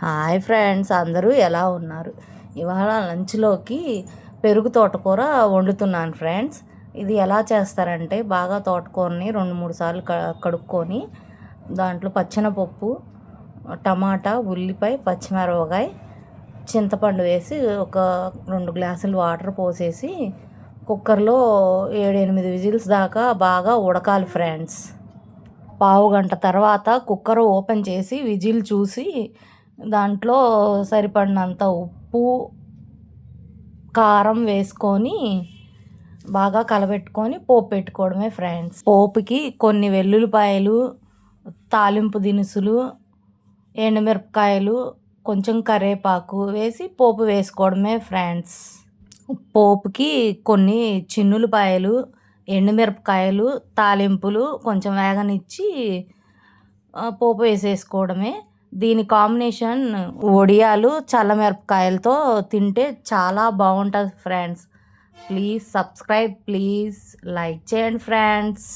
Hi friends, అందరూ ఎలా ఉన్నారు? ఇవాళ లంచ్లోకి పెరుగు తోటకూర వండుతున్నాను ఫ్రెండ్స్. ఇది ఎలా చేస్తారంటే, బాగా తోటకూరని 2-3 సార్లు కడుక్కొని దాంట్లో పచ్చెనపప్పు, టమాటా, ఉల్లిపాయ, పచ్చిమిరపకాయ, చింతపండు వేసి ఒక 2 గ్లాసులు వాటర్ పోసేసి కుక్కర్లో 7-8 విజిల్స్ దాకా బాగా ఉడకాలి ఫ్రెండ్స్. పావు గంట తర్వాత కుక్కర్ ఓపెన్ చేసి విజిల్ చూసి దాంట్లో సరిపడినంత ఉప్పు, కారం వేసుకొని బాగా కలబెట్టుకొని పోపు పెట్టుకోవడమే ఫ్రెండ్స్. పోపుకి కొన్ని వెల్లుల్లిపాయలు, తాలింపు దినుసులు, ఎండుమిరపకాయలు, కొంచెం కరివేపాకు వేసి పోపు వేసుకోవడమే ఫ్రెండ్స్. పోపుకి కొన్ని చిన్నులపాయలు, ఎండుమిరపకాయలు, తాలింపులు కొంచెం వేగనిచ్చి పోపు వేసేసుకోవడమే. దీని కాంబినేషన్ వడియాలు, చల్లమిరపకాయలతో తింటే చాలా బాగుంటుంది friends. Please subscribe, please like చేయండి ఫ్రెండ్స్.